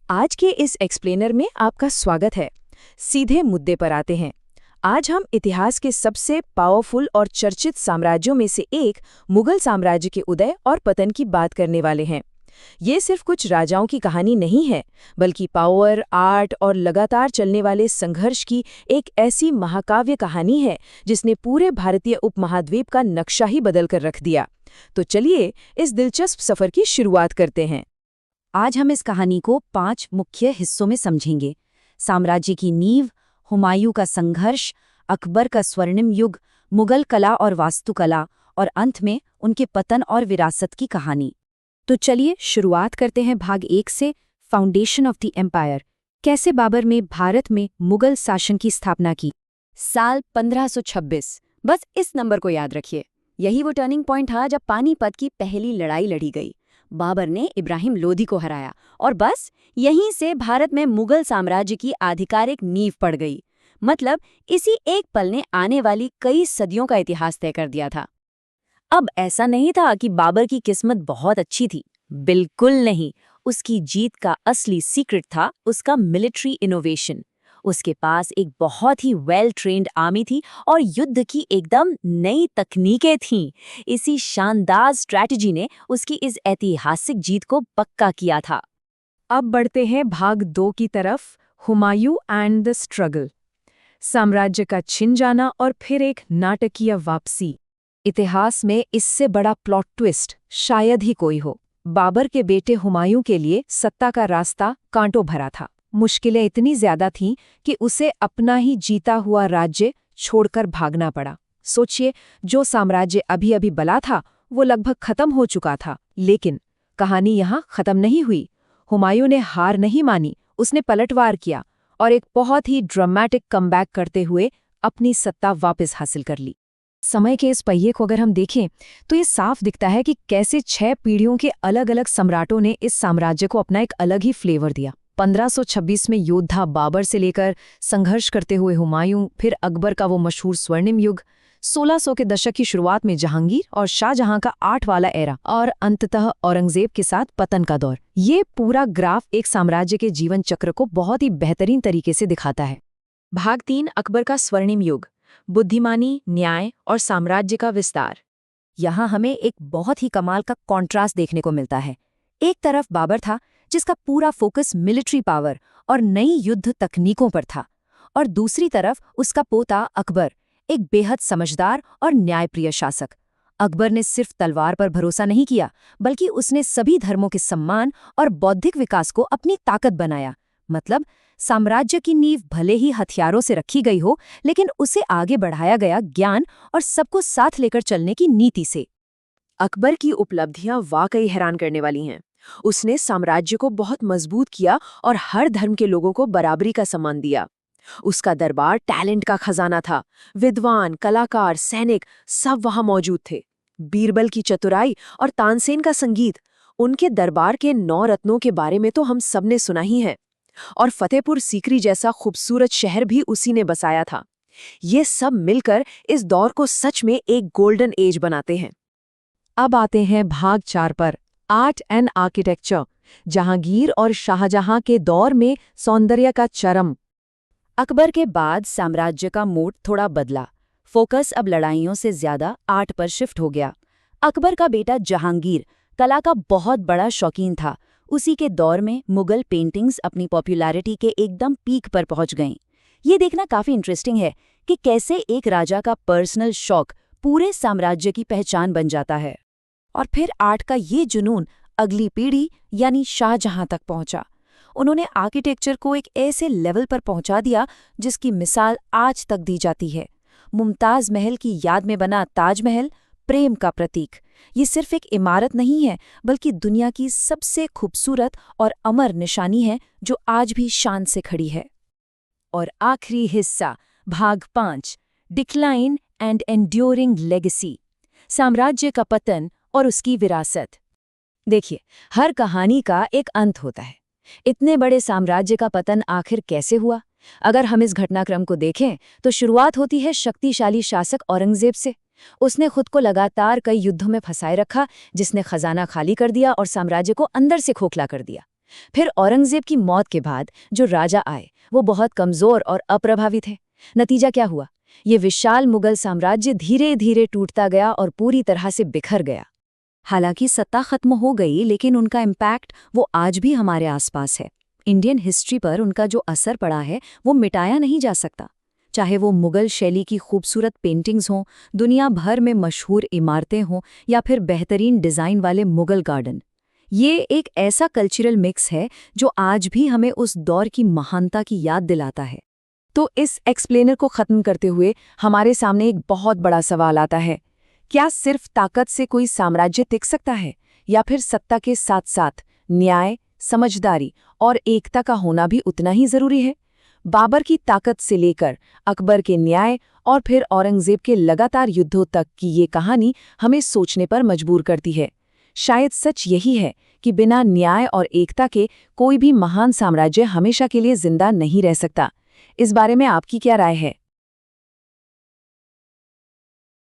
आज के इस एक्सप्लेनर में आपका स्वागत है। सीधे मुद्दे पर आते हैं। आज हम इतिहास के सबसे पावरफुल और चर्चित साम्राज्यों में से एक मुगल साम्राज्य के उदय और पतन की बात करने वाले हैं। ये सिर्फ कुछ राजाओं की कहानी नहीं है, बल्कि पावर, आर्ट और लगातार चलने वाले संघर्ष की एक ऐसी महाकाव्य कहानी है जिसने पूरे भारतीय उपमहाद्वीप का नक्शा ही बदल कर रख दिया। तो चलिए इस दिलचस्प सफर की शुरुआत करते हैं। आज हम इस कहानी को 5 मुख्य हिस्सों में समझेंगे। साम्राज्य की नींव, हुमायूं का संघर्ष, अकबर का स्वर्णिम युग, मुगल कला और वास्तुकला और अंत में उनके पतन और विरासत की कहानी। तो चलिए शुरुआत करते हैं भाग 1 से, फाउंडेशन ऑफ द एम्पायर। कैसे बाबर में भारत में मुगल शासन की स्थापना की। साल 1526। बस इस नंबर को याद रखिए। यही वो टर्निंग पॉइंट था जब पानीपत की पहली लड़ाई लड़ी गई। बाबर ने इब्राहिम लोधी को हराया और बस यहीं से भारत में मुगल साम्राज्य की आधिकारिक नींव पड़ गई। मतलब इसी एक पल ने आने वाली कई सदियों का इतिहास तय कर दिया था। अब ऐसा नहीं था कि बाबर की किस्मत बहुत अच्छी थी, बिल्कुल नहीं। उसकी जीत का असली सीक्रेट था उसका मिलिट्री इनोवेशन। उसके पास एक बहुत ही वेल ट्रेन्ड आर्मी थी और युद्ध की एकदम नई तकनीकें थीं। इसी शानदार स्ट्रैटेजी ने उसकी इस ऐतिहासिक जीत को पक्का किया था। अब बढ़ते हैं भाग 2 की तरफ, हुमायूं एंड द स्ट्रगल। साम्राज्य का छिन जाना और फिर एक नाटकीय वापसी। इतिहास में इससे बड़ा प्लॉट ट्विस्ट शायद ही कोई हो। बाबर के बेटे हुमायूं के लिए सत्ता का रास्ता कांटों भरा था। मुश्किलें इतनी ज्यादा थीं कि उसे अपना ही जीता हुआ राज्य छोड़कर भागना पड़ा। सोचिए, जो साम्राज्य अभी अभी बला था वो लगभग खत्म हो चुका था। लेकिन कहानी यहाँ खत्म नहीं हुई। हुमायूं ने हार नहीं मानी, उसने पलटवार किया और एक बहुत ही ड्रामेटिक कमबैक करते हुए अपनी सत्ता वापस हासिल कर ली। समय के इस पहिए को अगर हम देखें तो ये साफ दिखता है कि कैसे 6 पीढ़ियों के अलग अलग सम्राटों ने इस साम्राज्य को अपना एक अलग ही फ्लेवर दिया। 1526 में योद्धा बाबर से लेकर संघर्ष करते हुए हुमायूं, फिर अकबर का वो मशहूर स्वर्णिम युग, 1600 के दशक की शुरुआत में जहांगीर और शाहजहां का 8 वाला एरा और अंततः औरंगजेब के साथ पतन का दौर। ये पूरा ग्राफ एक साम्राज्य के जीवन चक्र को बहुत ही बेहतरीन तरीके से दिखाता है। भाग 3, अकबर का स्वर्णिम युग, बुद्धिमानी, न्याय और साम्राज्य का विस्तार। यहाँ हमें एक बहुत ही कमाल का कॉन्ट्रास्ट देखने को मिलता है। एक तरफ बाबर था जिसका पूरा फोकस मिलिट्री पावर और नई युद्ध तकनीकों पर था, और दूसरी तरफ उसका पोता अकबर, एक बेहद समझदार और न्यायप्रिय शासक। अकबर ने सिर्फ तलवार पर भरोसा नहीं किया, बल्कि उसने सभी धर्मों के सम्मान और बौद्धिक विकास को अपनी ताकत बनाया। मतलब साम्राज्य की नींव भले ही हथियारों से रखी गई हो, लेकिन उसे आगे बढ़ाया गया ज्ञान और सबको साथ लेकर चलने की नीति से। अकबर की उपलब्धियां वाकई हैरान करने वाली हैं। उसने साम्राज्य को बहुत मजबूत किया और हर धर्म के लोगों को बराबरी का सम्मान दिया। उसका दरबार टैलेंट का खजाना था। विद्वान, कलाकार, सैनिक सब वहां मौजूद थे। बीरबल की चतुराई और तानसेन का संगीत, उनके दरबार के 9 रत्नों के बारे में तो हम सबने सुना ही है। और फतेहपुर सीकरी जैसा खूबसूरत शहर भी उसी ने बसाया था। ये सब मिलकर इस दौर को सच में एक गोल्डन एज बनाते हैं। अब आते हैं भाग 4 पर, आर्ट एंड आर्किटेक्चर। जहांगीर और शाहजहां के दौर में सौंदर्य का चरम। अकबर के बाद साम्राज्य का मोड थोड़ा बदला। फोकस अब लड़ाइयों से ज्यादा आर्ट पर शिफ्ट हो गया। अकबर का बेटा जहांगीर कला का बहुत बड़ा शौकीन था। उसी के दौर में मुगल पेंटिंग्स अपनी पॉपुलैरिटी के एकदम पीक पर पहुंच गईं। ये देखना काफी इंटरेस्टिंग है कि कैसे एक राजा का पर्सनल शौक पूरे साम्राज्य की पहचान बन जाता है। और फिर आर्ट का ये जुनून अगली पीढ़ी यानी शाहजहां तक पहुंचा। उन्होंने आर्किटेक्चर को एक ऐसे लेवल पर पहुंचा दिया जिसकी मिसाल आज तक दी जाती है। मुमताज महल की याद में बना ताजमहल प्रेम का प्रतीक। ये सिर्फ एक इमारत नहीं है, बल्कि दुनिया की सबसे खूबसूरत और अमर निशानी है जो आज भी शान से खड़ी है। और आखिरी हिस्सा, भाग 5, डिक्लाइन एंड एंड्योरिंग लेगेसी। साम्राज्य का पतन और उसकी विरासत। देखिए, हर कहानी का एक अंत होता है। इतने बड़े साम्राज्य का पतन आखिर कैसे हुआ? अगर हम इस घटनाक्रम को देखें तो शुरुआत होती है शक्तिशाली शासक औरंगजेब से। उसने खुद को लगातार कई युद्धों में फंसाए रखा, जिसने खजाना खाली कर दिया और साम्राज्य को अंदर से खोखला कर दिया। फिर औरंगजेब की मौत के बाद जो राजा आए वो बहुत कमजोर और अप्रभावी थे। नतीजा क्या हुआ? ये विशाल मुगल साम्राज्य धीरे धीरे टूटता गया और पूरी तरह से बिखर गया। हालांकि सत्ता खत्म हो गई, लेकिन उनका इम्पैक्ट वो आज भी हमारे आसपास है। इंडियन हिस्ट्री पर उनका जो असर पड़ा है वो मिटाया नहीं जा सकता। चाहे वो मुगल शैली की खूबसूरत पेंटिंग्स हों, दुनिया भर में मशहूर इमारतें हों, या फिर बेहतरीन डिज़ाइन वाले मुगल गार्डन, ये एक ऐसा कल्चरल मिक्स है जो आज भी हमें उस दौर की महानता की याद दिलाता है। तो इस एक्सप्लेनर को खत्म करते हुए हमारे सामने एक बहुत बड़ा सवाल आता है, क्या सिर्फ ताकत से कोई साम्राज्य टिक सकता है, या फिर सत्ता के साथ साथ न्याय, समझदारी और एकता का होना भी उतना ही जरूरी है? बाबर की ताकत से लेकर अकबर के न्याय और फिर औरंगजेब के लगातार युद्धों तक की ये कहानी हमें सोचने पर मजबूर करती है। शायद सच यही है कि बिना न्याय और एकता के कोई भी महान साम्राज्य हमेशा के लिए जिंदा नहीं रह सकता। इस बारे में आपकी क्या राय है?